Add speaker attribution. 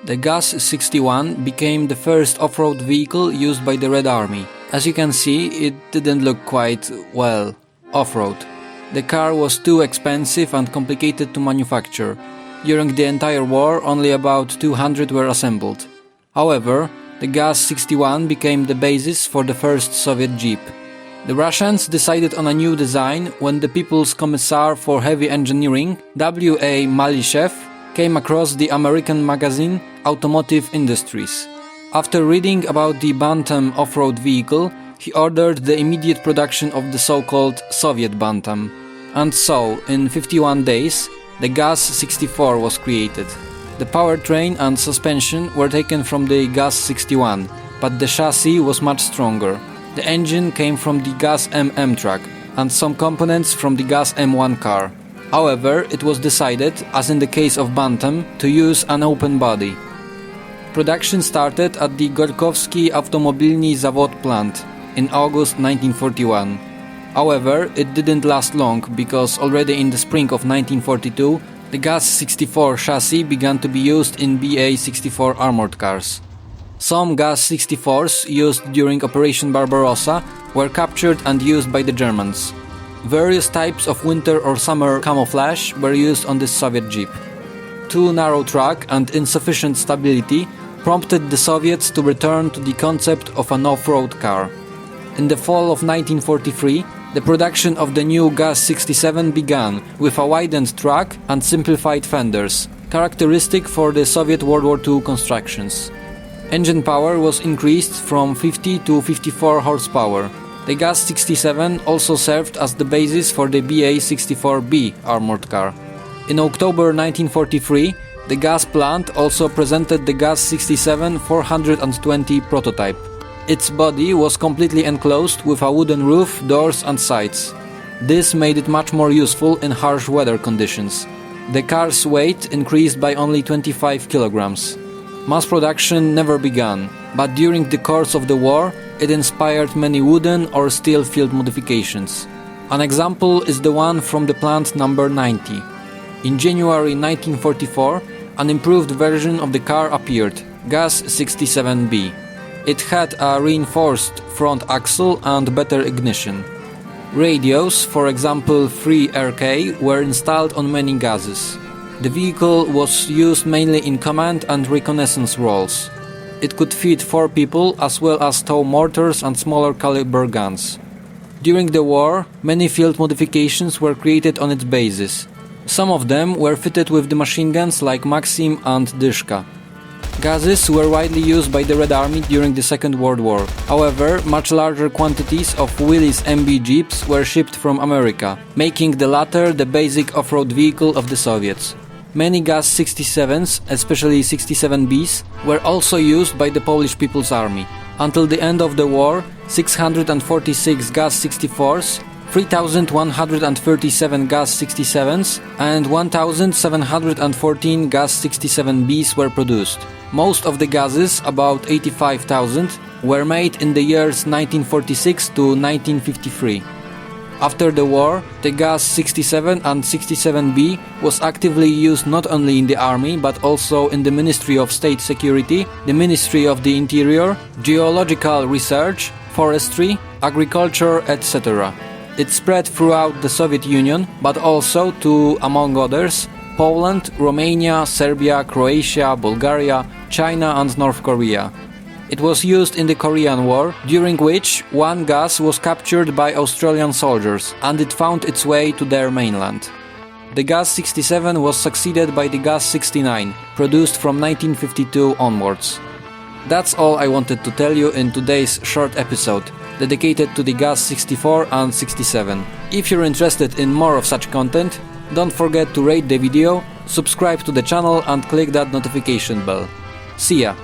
Speaker 1: The GAZ-61 became the first off-road vehicle used by the Red Army. As you can see, it didn't look quite, well, off-road. The car was too expensive and complicated to manufacture. During the entire war, only about 200 were assembled. However, the GAZ-61 became the basis for the first Soviet Jeep. The Russians decided on a new design when the People's Commissar for Heavy Engineering, W.A. Malishev, came across the American magazine Automotive Industries. After reading about the Bantam off-road vehicle, he ordered the immediate production of the so-called Soviet Bantam. And so, in 51 days, the GAZ-64 was created. The powertrain and suspension were taken from the GAZ-61, but the chassis was much stronger. The engine came from the GAZ-MM truck, and some components from the GAZ-M1 car. However, it was decided, as in the case of Bantam, to use an open body. Production started at the Gorkovsky Automobilny Zawod plant in August 1941. However, it didn't last long because already in the spring of 1942, the GAZ-64 chassis began to be used in BA-64 armored cars. Some GAZ-64s used during Operation Barbarossa were captured and used by the Germans. Various types of winter or summer camouflage were used on this Soviet Jeep. Too narrow track and insufficient stability prompted the Soviets to return to the concept of an off-road car. In the fall of 1943, the production of the new GAZ-67 began with a widened track and simplified fenders, characteristic for the Soviet World War II constructions. Engine power was increased from 50 to 54 horsepower. The GAZ-67 also served as the basis for the BA-64B armored car. In October 1943, the GAZ plant also presented the GAZ-67 420 prototype. Its body was completely enclosed with a wooden roof, doors and sides. This made it much more useful in harsh weather conditions. The car's weight increased by only 25 kilograms. Mass production never began, but during the course of the war, it inspired many wooden or steel-filled modifications. An example is the one from the plant number 90. In January 1944, an improved version of the car appeared, GAZ-67B. It had a reinforced front axle and better ignition. Radios, for example 3RK, were installed on many GAZs. The vehicle was used mainly in command and reconnaissance roles. It could fit 4 people as well as tow mortars and smaller caliber guns. During the war, many field modifications were created on its basis. Some of them were fitted with the machine guns like Maxim and Dyshka. GAZs were widely used by the Red Army during the Second World War. However, much larger quantities of Willys MB Jeeps were shipped from America, making the latter the basic off-road vehicle of the Soviets. Many GAZ-67s, especially 67Bs, were also used by the Polish People's Army. Until the end of the war, 646 GAZ-64s, 3,137 GAZ-67s and 1,714 GAZ-67Bs were produced. Most of the GAZs, about 85,000, were made in the years 1946 to 1953. After the war, the GAZ-67 and 67B was actively used not only in the army but also in the Ministry of State Security, the Ministry of the Interior, Geological Research, Forestry, Agriculture, etc. It spread throughout the Soviet Union, but also to, among others, Poland, Romania, Serbia, Croatia, Bulgaria, China and North Korea. It was used in the Korean War, during which one GAZ was captured by Australian soldiers and it found its way to their mainland. The GAZ-67 was succeeded by the GAZ-69, produced from 1952 onwards. That's all I wanted to tell you in today's short episode, dedicated to the GAZ-64 and 67. If you're interested in more of such content, don't forget to rate the video, subscribe to the channel and click that notification bell. See ya!